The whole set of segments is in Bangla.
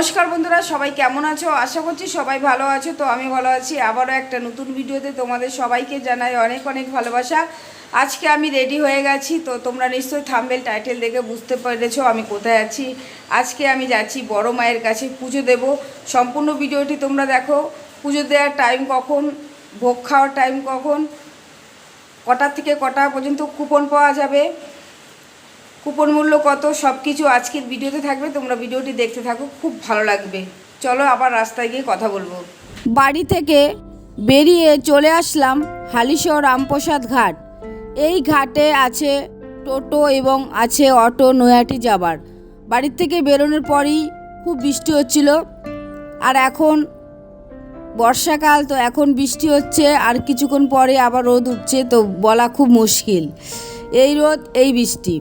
নমস্কার বন্ধুরা, সবাই কেমন আছো? আশা করছি সবাই ভালো আছো। তো আমি ভালো আছি। আবারও একটা নতুন ভিডিওতে তোমাদের সবাইকে জানাই অনেক অনেক ভালোবাসা। আজকে আমি রেডি হয়ে গেছি। তো তোমরা নিশ্চয়ই থাম্বনেল টাইটেল দেখে বুঝতে পেরেছো আমি কোথায় আছি। আজকে আমি যাচ্ছি বড় মায়ের কাছে পুজো দেব। সম্পূর্ণ ভিডিওটি তোমরা দেখো। পুজো দেওয়ার টাইম কখন, ভোগ খাওয়ার টাইম কখন, কটা থেকে কটা পর্যন্ত কুপন পাওয়া যাবে, কুপন মূল্য কত, সব কিছু আজকের ভিডিওতে থাকবে। তোমরা ভিডিওটি দেখতে থাকো, খুব ভালো লাগবে। চলো আবার রাস্তায় গিয়ে কথা বলবো। বাড়ি থেকে বেরিয়ে চলে আসলাম হালিশহর রামপ্রসাদ ঘাট। এই ঘাটে আছে টোটো এবং আছে অটো নৈহাটি যাবার। বাড়ির থেকে বেরোনোর পরই খুব বৃষ্টি হচ্ছিল, আর এখন বর্ষাকাল, তো এখন বৃষ্টি হচ্ছে, আর কিছুক্ষণ পরে আবার রোদ উঠছে। তো বলা খুব মুশকিল, এই রোদ এই বৃষ্টি।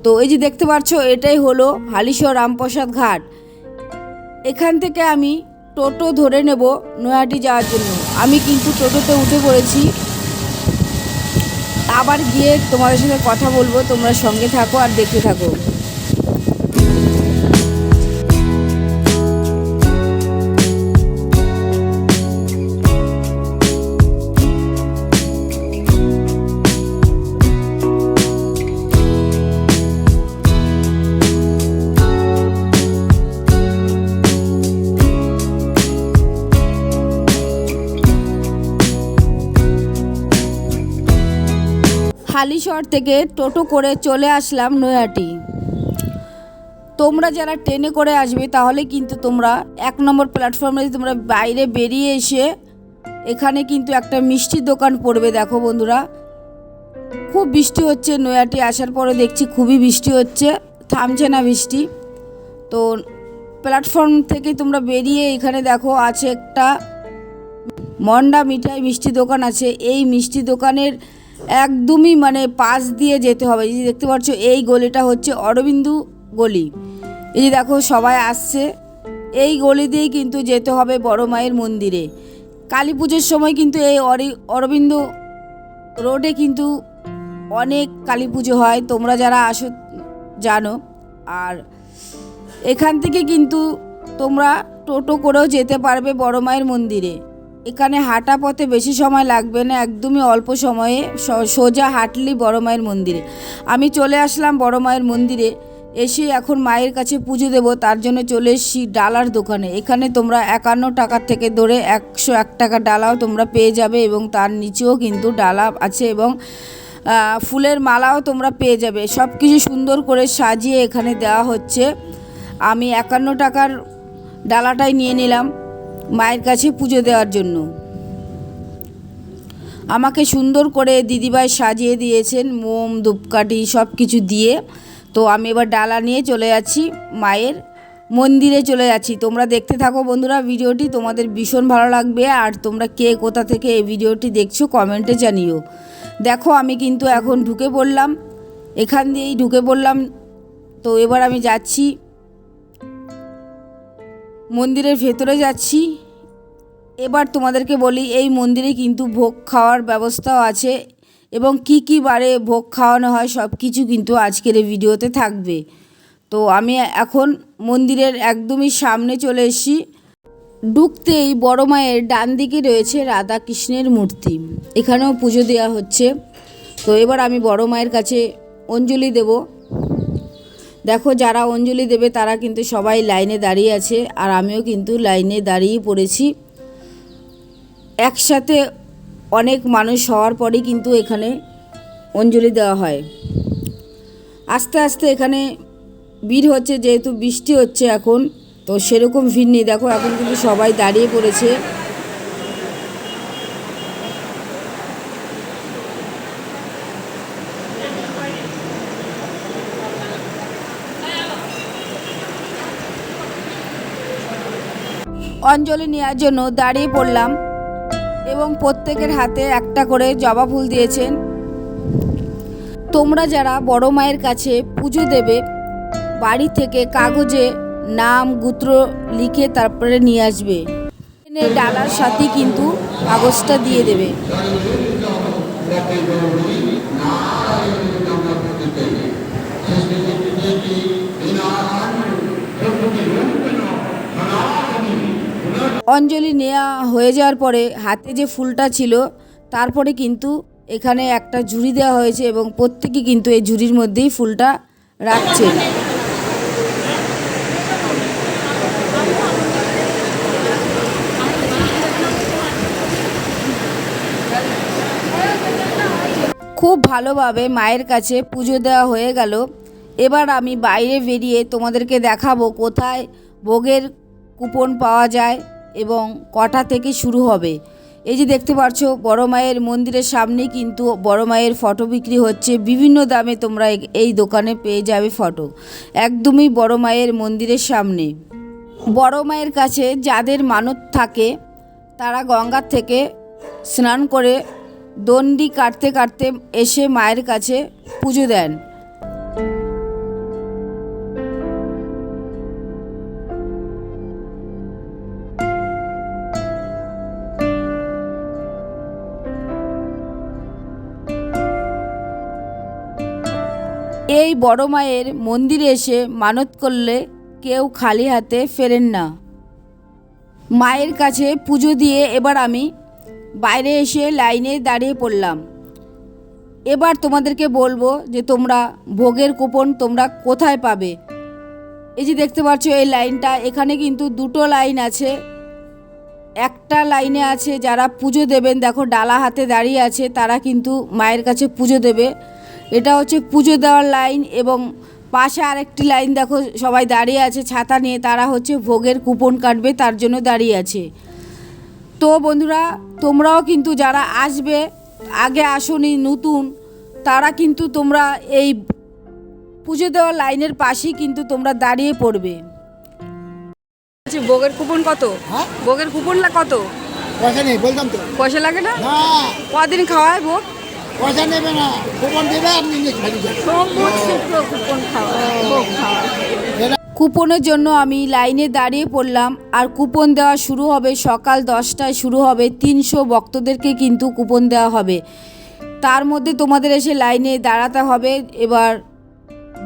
তো এই যে দেখতে পাচ্ছ, এটাই হলো হালিশহর রামপ্রসাদ ঘাট। এখান থেকে আমি টোটো ধরে নেব নৈহাটি যাওয়ার জন্য। আমি কিন্তু টোটোতে উঠে পড়েছি। আবার গিয়ে তোমাদের সাথে কথা বলবো, তোমরা সঙ্গে থাকো আর দেখতে থাকো। হালিশহর থেকে টোটো করে চলে আসলাম নৈহাটি। তোমরা যারা ট্রেনে করে আসবে তাহলে কিন্তু তোমরা 1 নম্বর প্ল্যাটফর্মে তোমরা বাইরে বেরিয়ে এসে এখানে কিন্তু একটা মিষ্টির দোকান পড়বে। দেখো বন্ধুরা, খুব বৃষ্টি হচ্ছে। নৈহাটি আসার পরে দেখছি খুবই বৃষ্টি হচ্ছে, থামছে না বৃষ্টি। তো প্ল্যাটফর্ম থেকে তোমরা বেরিয়ে এখানে দেখো আছে একটা মন্ডা মিঠাই মিষ্টি দোকান আছে। এই মিষ্টি দোকানের একদমই পাশ দিয়ে যেতে হবে। এই যে দেখতে পাচ্ছ, এই গলিটা হচ্ছে অরবিন্দু গলি। এই যে দেখো সবাই আসছে, এই গলি দিয়েই কিন্তু যেতে হবে বড় মায়ের মন্দিরে। কালী পুজোর সময় কিন্তু এই অরবিন্দু রোডে কিন্তু অনেক কালী পুজো হয়, তোমরা যারা আসো জানো। আর এখান থেকে কিন্তু তোমরা টোটো করেও যেতে পারবে বড় মায়ের মন্দিরে। এখানে হাঁটা পথে বেশি সময় লাগবে না, একদমই অল্প সময়ে সোজা হাঁটলেই বড় মায়ের মন্দিরে। আমি চলে আসলাম বড় মায়ের মন্দিরে। এসে এখন মায়ের কাছে পুজো দেব, তার জন্য চলে এসেছি ডালার দোকানে। এখানে তোমরা 51 টাকা থেকে ধরে 101 টাকা ডালাও তোমরা পেয়ে যাবে, এবং তার নিচেও কিন্তু ডালা আছে, এবং ফুলের মালাও তোমরা পেয়ে যাবে। সব কিছু সুন্দর করে সাজিয়ে এখানে দেওয়া হচ্ছে। আমি 51 টাকার ডালাটাই নিয়ে নিলাম মায়ের কাছে পুজো দেওয়ার জন্য। আমাকে সুন্দর করে দিদিভাই সাজিয়ে দিয়েছেন, মোম ধূপকাঠি সব কিছু দিয়ে। তো আমি এবার ডালা নিয়ে চলে যাচ্ছি মায়ের মন্দিরে চলে যাচ্ছি। তোমরা দেখতে থাকো বন্ধুরা ভিডিওটি, তোমাদের ভীষণ ভালো লাগবে। আর তোমরা কে কোথা থেকে এই ভিডিওটি দেখছো কমেন্টে জানিও। দেখো আমি কিন্তু এখন ঢুকে পড়লাম, এখান দিয়েই ঢুকে পড়লাম। তো এবার আমি যাচ্ছি মন্দিরের ভেতরে যাচ্ছি। এবার তোমাদেরকে বলি, এই মন্দিরে কিন্তু ভোগ খাওয়ার ব্যবস্থাও আছে, এবং কি কি বারে ভোগ খাওয়ানো হয় সব কিছু কিন্তু আজকের এই ভিডিওতে থাকবে। তো আমি এখন মন্দিরের একদমই সামনে চলে এসেছি। ঢুকতেই বড় মায়ের ডান দিকে রয়েছে রাধা কৃষ্ণের মূর্তি, এখানেও পুজো দেওয়া হচ্ছে। তো এবার আমি বড় মায়ের কাছে অঞ্জলি দেব। দেখো যারা অঞ্জলি দেবে তারা কিন্তু সবাই লাইনে দাঁড়িয়ে আছে, আর আমিও কিন্তু লাইনে দাঁড়িয়ে পড়েছি। একসাথে অনেক মানুষ হওয়ার পরেই কিন্তু এখানে অঞ্জলি দেওয়া হয়। আস্তে আস্তে এখানে ভিড় হচ্ছে, যেহেতু বৃষ্টি হচ্ছে এখন, তো সেরকম ভিড় নেই। দেখো এখন কিন্তু সবাই দাঁড়িয়ে পড়েছে। অঞ্জলি নেওয়ার জন্য দাঁড়িয়ে পড়লাম, এবং প্রত্যেকের হাতে একটা করে জবা ফুল দিয়েছেন। তোমরা যারা বড় মায়ের কাছে পুজো দেবে, বাড়ি থেকে কাগজে নাম গোত্র লিখে তারপরে নিয়ে আসবে। ডালার সাথে কিন্তু কাগজটা দিয়ে দেবে। অঞ্জলি নেওয়া হয়ে যাওয়ার পরে হাতে যে ফুলটা ছিল তারপরে কিন্তু এখানে একটা ঝুড়ি দেওয়া হয়েছে এবং প্রত্যেকে কিন্তু এই ঝুড়ির মধ্যেই ফুলটা রাখছে। খুব ভালোভাবে মায়ের কাছে পুজো দেওয়া হয়ে গেল। এবার আমি বাইরে বেরিয়ে তোমাদেরকে দেখাবো কোথায় ভোগের কুপন পাওয়া যায় এবং কটা থেকে শুরু হবে। এই যে দেখতে পাচ্ছ বড় মায়ের মন্দিরের সামনে কিন্তু বড় মায়ের ফটো বিক্রি হচ্ছে। বিভিন্ন দামে তোমরা এই দোকানে পেয়ে যাবে ফটো, একদমই বড় মায়ের মন্দিরের সামনে। বড় মায়ের কাছে যাদের মানত থাকে তারা গঙ্গার থেকে স্নান করে দণ্ডি কাটতে কাটতে এসে মায়ের কাছে পুজো দেন। এই বড় মায়ের মন্দিরে এসে মানত করলে কেউ খালি হাতে ফেরেন না। মায়ের কাছে পুজো দিয়ে এবার আমি বাইরে এসে লাইনে দাঁড়িয়ে পড়লাম। এবার তোমাদেরকে বলবো যে তোমরা ভোগের কুপন তোমরা কোথায় পাবে। এই যে দেখতে পাচ্ছ এই লাইনটা, এখানে কিন্তু দুটো লাইন আছে। একটা লাইনে আছে যারা পুজো দেবেন, দেখো ডালা হাতে দাঁড়িয়ে আছে, তারা কিন্তু মায়ের কাছে পুজো দেবে। এটা হচ্ছে পুজো দেওয়ার লাইন এবং পাশে আরেকটি লাইন দেখো সবাই দাঁড়িয়ে আছে ছাতা নিয়ে, তারা হচ্ছে ভোগের কুপন কাটবে তার জন্য দাঁড়িয়ে আছে। তো বন্ধুরা তোমরাও কিন্তু যারা আসবে, আগে আসনি নতুন, তারা কিন্তু তোমরা এই পুজো দেওয়ার লাইনের পাশেই কিন্তু তোমরা দাঁড়িয়ে পড়বে। ভোগের কুপন কত? ভোগের কুপন কত? পয়সা নেই, বলতাম তো। পয়সা লাগে না? কদিন খাওয়ায় ভোগ? পয়সা নেবে না, কুপন দেবে, আপনি নিয়ে খালি যাবেন। কুপনের জন্য আমি লাইনে দাঁড়িয়ে পড়লাম। আর কুপন দেওয়া শুরু হবে সকাল 10টায় শুরু হবে। 300 ভক্তদেরকে কিন্তু কুপন দেওয়া হবে। তার মধ্যে তোমাদের এসে লাইনে দাঁড়াতে হবে। এবার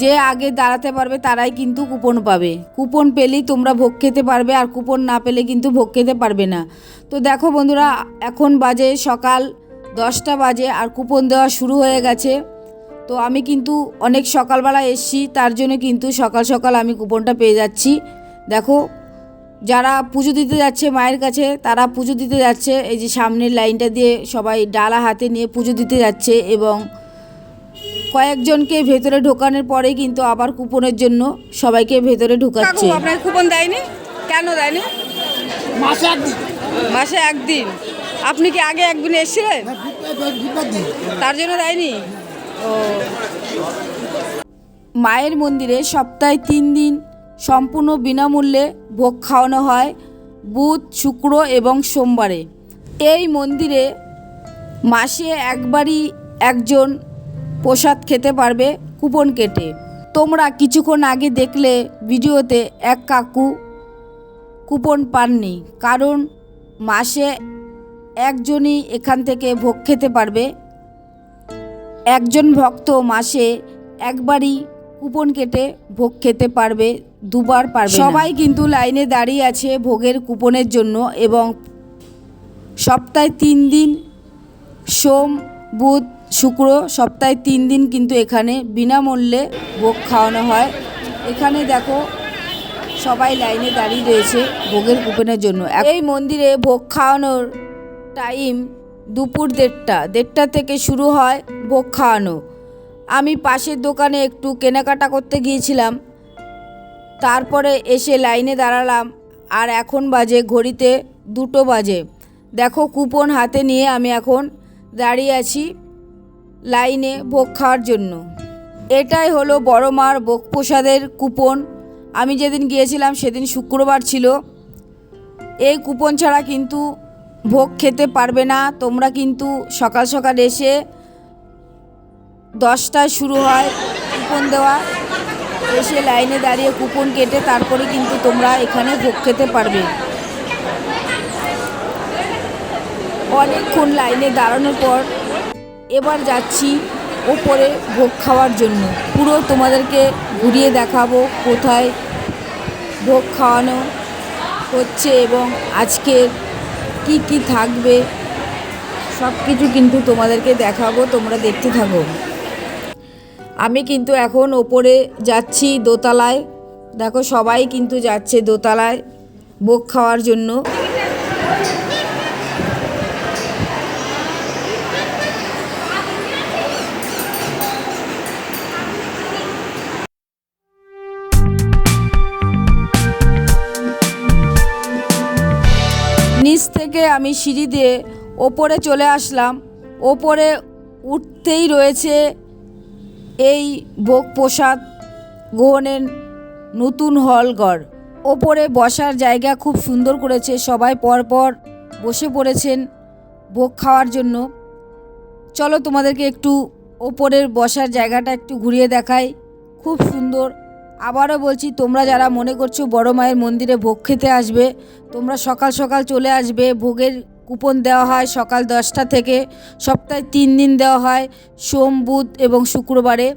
যে আগে দাঁড়াতে পারবে তারাই কিন্তু কুপন পাবে। কুপন পেলেই তোমরা ভোগ খেতে পারবে, আর কুপন না পেলে কিন্তু ভোগ খেতে পারবে না। তো দেখো বন্ধুরা এখন বাজে সকাল 10টা বাজে আর কুপন দেওয়া শুরু হয়ে গেছে। তো আমি কিন্তু অনেক সকালবেলা এসছি, তার জন্য কিন্তু সকাল সকাল আমি কুপনটা পেয়ে যাচ্ছি। দেখো যারা পুজো দিতে যাচ্ছে মায়ের কাছে তারা পুজো দিতে যাচ্ছে। এই যে সামনের লাইনটা দিয়ে সবাই ডালা হাতে নিয়ে পুজো দিতে যাচ্ছে এবং কয়েকজনকে ভেতরে ঢোকানোর পরে কিন্তু আবার কুপনের জন্য সবাইকে ভেতরে ঢোকাচ্ছে। আপনার কুপন দেয়নি কেন? দেয়নি মাসে একদিন। আপনি কি আগে একদিন এসেছিলেন তার জন্য দেয়নি? ও, মায়ের মন্দিরে সপ্তাহে 3 দিন সম্পূর্ণ বিনামূল্যে ভোগ খাওয়ানো হয়, বুধ, শুক্র এবং সোমবারে। এই মন্দিরে মাসে একবারই একজন প্রসাদ খেতে পারবে কুপন কেটে। তোমরা কিছুক্ষণ আগে দেখলে ভিডিওতে এক কাকু কুপন পাননি, কারণ মাসে একজনই এখান থেকে ভোগ খেতে পারবে। একজন ভক্ত মাসে একবারই কুপন কেটে ভোগ খেতে পারবে, দুবার পারবে। সবাই কিন্তু লাইনে দাঁড়িয়ে আছে ভোগের কুপনের জন্য এবং সপ্তাহে 3 দিন সোম, বুধ, শুক্র, সপ্তাহে 3 দিন কিন্তু এখানে বিনামূল্যে ভোগ খাওয়ানো হয়। এখানে দেখো সবাই লাইনে দাঁড়িয়ে রয়েছে ভোগের কুপনের জন্য। এই মন্দিরে ভোগ খাওয়ানোর টাইম দুপুর 1:30 থেকে শুরু হয় ভোগ খাওয়ানো। আমি পাশের দোকানে একটু কেনাকাটা করতে গিয়েছিলাম, তারপরে এসে লাইনে দাঁড়ালাম। আর এখন বাজে ঘড়িতে 2টো বাজে। দেখো কুপন হাতে নিয়ে আমি এখন দাঁড়িয়ে আছি লাইনে ভোগ খাওয়ার জন্য। এটাই হলো বড় মার ভোগ প্রসাদের কুপন। আমি যেদিন গিয়েছিলাম সেদিন শুক্রবার ছিল। এই কুপন ছাড়া কিন্তু ভোগ খেতে পারবে না। তোমরা কিন্তু সকাল সকাল এসে 10টায় শুরু হয় কুপন দেওয়া, এসে লাইনে দাঁড়িয়ে কুপন কেটে তারপরে কিন্তু তোমরা এখানে ভোগ খেতে পারবে। অনেকক্ষণ লাইনে দাঁড়ানোর পর এবার যাচ্ছি ওপরে ভোগ খাওয়ার জন্য। পুরো তোমাদেরকে ঘুরিয়ে দেখাবো কোথায় ভোগ খাওয়ানো হচ্ছে এবং আজকের কি কি থাকবে সব কিছু কিন্তু তোমাদেরকে দেখাবো, তোমরা দেখতে থাকো। আমি কিন্তু এখন ওপরে যাচ্ছি দোতলায়। দেখো সবাই কিন্তু যাচ্ছে দোতলায় ভোগ খাওয়ার জন্য। নিচ থেকে আমি সিঁড়ি দিয়ে ওপরে চলে আসলাম। ওপরে উঠতেই রয়েছে এই ভোগ প্রসাদ গ্রহণের নতুন হলঘর। ওপরে বসার জায়গা খুব সুন্দর করেছে, সবাই পরপর বসে পড়েছেন ভোগ খাওয়ার জন্য। চলো তোমাদেরকে একটু ওপরের বসার জায়গাটা একটু ঘুরিয়ে দেখাই, খুব সুন্দর। আবারও বলছি, তোমরা যারা মনে করছো বড় মায়ের মন্দিরে ভোগ খেতে আসবে, তোমরা সকাল সকাল চলে আসবে। ভোগের কুপন দেওয়া হয় সকাল 10টা থেকে, সপ্তাহে 3 দিন দেওয়া হয়, সোম, বুধ এবং শুক্রবারে।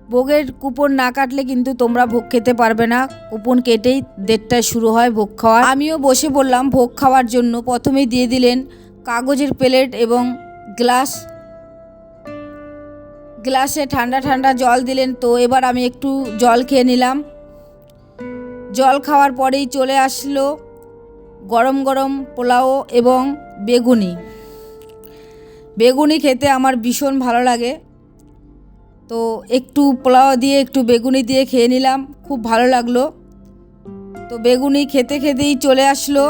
ভোগের কুপন না কাটলে কিন্তু তোমরা ভোগ খেতে পারবে না। কুপন কেটেই 1:30টায় শুরু হয় ভোগ খাওয়া। আমিও বসে পড়লাম ভোগ খাওয়ার জন্য। প্রথমেই দিয়ে দিলেন কাগজের প্লেট এবং গ্লাসে ঠান্ডা ঠান্ডা জল দিলেন। তো এবার আমি একটু জল খেয়ে নিলাম। জল খাওয়ার পরেই চলে আসলো গরম গরম পোলাও এবং বেগুনি খেতে আমার ভীষণ ভালো লাগে। তো একটু পোলাও দিয়ে একটু বেগুনি দিয়ে খেয়ে নিলাম, খুব ভালো লাগলো। তো বেগুনি খেতে খেতেই চলে আসলো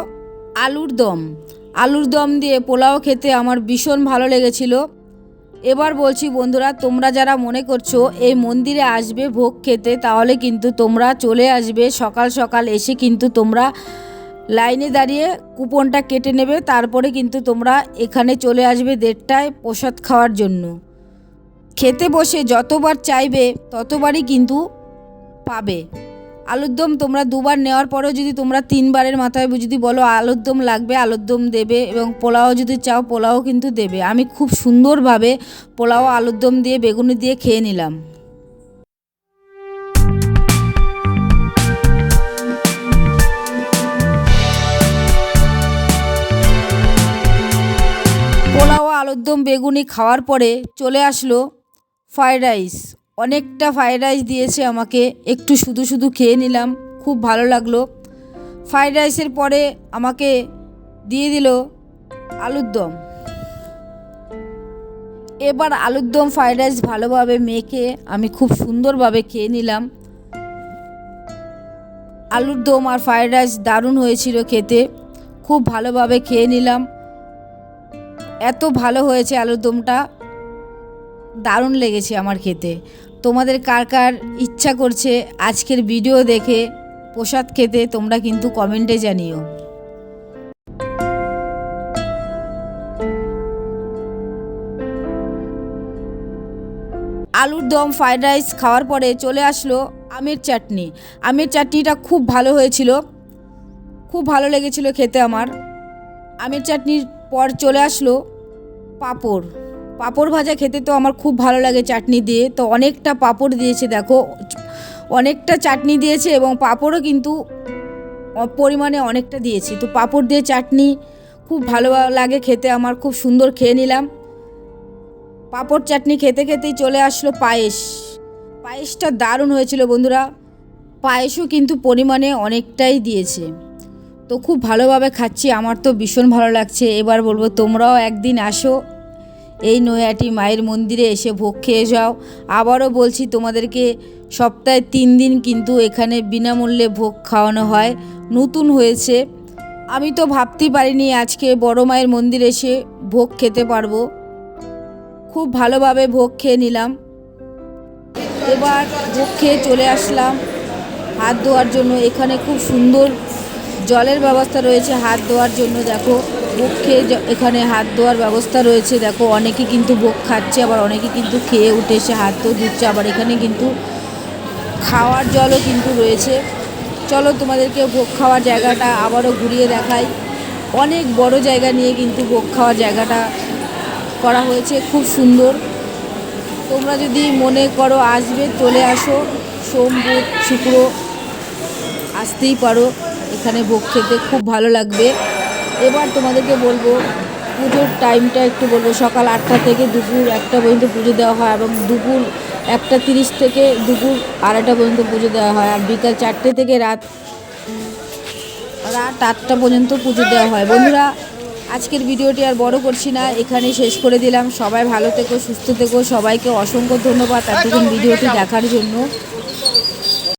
আলুর দম দিয়ে পোলাও খেতে আমার ভীষণ ভালো লেগেছিল। এবার বলছি বন্ধুরা, তোমরা যারা মনে করছো এই মন্দিরে আসবে ভোগ খেতে, তাহলে কিন্তু তোমরা চলে আসবে সকাল সকাল। এসে কিন্তু তোমরা লাইনে দাঁড়িয়ে কুপনটা কেটে নেবে, তারপরে কিন্তু তোমরা এখানে চলে আসবে 1:30টায় প্রসাদ খাওয়ার জন্য। খেতে বসে যতবার চাইবে ততবারই কিন্তু পাবে। আলুর দম তোমরা 2বার নেওয়ার পরেও যদি তোমরা 3বারের মাথায় যদি বলো আলুর দম লাগবে, আলুর দম দেবে, এবং পোলাও যদি চাও পোলাও কিন্তু দেবে। আমি খুব সুন্দরভাবে পোলাও আলুর দম দিয়ে বেগুনি দিয়ে খেয়ে নিলাম। পোলাও আলুর দম বেগুনি খাওয়ার পরে চলে আসলো ফ্রাইড রাইস। অনেকটা ফ্রাইড রাইস দিয়েছে আমাকে, একটু শুধু শুধু খেয়ে নিলাম, খুব ভালো লাগলো। ফ্রাইড রাইসের পরে আমাকে দিয়ে দিল আলুর দম। এবার আলুর দম ফ্রাইড রাইস ভালোভাবে মেখে আমি খুব সুন্দরভাবে খেয়ে নিলাম। আলুর দম আর ফ্রাইড রাইস দারুণ হয়েছিল খেতে, খুব ভালোভাবে খেয়ে নিলাম। এত ভালো হয়েছে আলুর দমটা, দারুণ লেগেছে আমার খেতে। তোমাদের কার কার ইচ্ছা করছে আজকের ভিডিও দেখে প্রসাদ খেতে, তোমরা কিন্তু কমেন্টে জানিও। আলুর দম ফ্রাইড রাইস খাওয়ার পরে চলে আসলো আমের চাটনিটা খুব ভালো হয়েছিল, খুব ভালো লেগেছিল খেতে আমার। আমের চাটনির পর চলে আসলো পাঁপড় ভাজা খেতে তো আমার খুব ভালো লাগে চাটনি দিয়ে। তো অনেকটা পাঁপড় দিয়েছে, দেখো অনেকটা চাটনি দিয়েছে এবং পাঁপড়ও কিন্তু পরিমাণে অনেকটা দিয়েছি। তো পাঁপড় দিয়ে চাটনি খুব ভালো লাগে খেতে আমার, খুব সুন্দর খেয়ে নিলাম। পাঁপড় চাটনি খেতে খেতেই চলে আসলো পায়েসটা দারুণ হয়েছিল বন্ধুরা। পায়েসও কিন্তু পরিমাণে অনেকটাই দিয়েছে। তো খুব ভালোভাবে খাচ্ছি, আমার তো ভীষণ ভালো লাগছে। এবার বলবো তোমরাও একদিন আসো এই নৈহাটি মায়ের মন্দিরে, এসে ভোগ খেয়ে যাও। আবারও বলছি তোমাদেরকে, সপ্তাহে 3 দিন কিন্তু এখানে বিনামূল্যে ভোগ খাওয়ানো হয়, নতুন হয়েছে। আমি তো ভাবতেই পারিনি আজকে বড় মায়ের মন্দিরে এসে ভোগ খেতে পারবো। খুব ভালোভাবে ভোগ খেয়ে নিলাম। এবার ভোগ খেয়ে চলে আসলাম হাত ধোয়ার জন্য। এখানে খুব সুন্দর জলের ব্যবস্থা রয়েছে হাত ধোয়ার জন্য। দেখো ভোগ খেয়ে এখানে হাত ধোয়ার ব্যবস্থা রয়েছে। দেখো অনেকে কিন্তু ভোগ খাচ্ছে, আবার অনেকে কিন্তু খেয়ে উঠে এসে হাত তো ধুচ্ছে। আবার এখানে কিন্তু খাওয়ার জলও কিন্তু রয়েছে। চলো তোমাদেরকে ভোগ খাওয়ার জায়গাটা আবারও ঘুরিয়ে দেখাই। অনেক বড় জায়গা নিয়ে কিন্তু ভোগ খাওয়ার জায়গাটা করা হয়েছে, খুব সুন্দর। তোমরা যদি মনে করো আসবে, চলে আসো। সোম, বুধ, শুক্র আসতেই পারো। এখানে ভোগ খেতে খুব ভালো লাগবে। এবার তোমাদেরকে বলবো পুজোর টাইমটা একটু বলবো। সকাল 8টা থেকে দুপুর 1টা পর্যন্ত পুজো দেওয়া হয় এবং দুপুর 1টা 30 থেকে দুপুর 2:30 পর্যন্ত পুজো দেওয়া হয়। আর বিকাল 4টে থেকে রাত 8টা পর্যন্ত পুজো দেওয়া হয়। বন্ধুরা, আজকের ভিডিওটি আর বড় করছি না, এখানেই শেষ করে দিলাম। সবাই ভালো থেকো, সুস্থ থেকো। সবাইকে অসংখ্য ধন্যবাদ এতক্ষণ ভিডিওটি দেখার জন্য।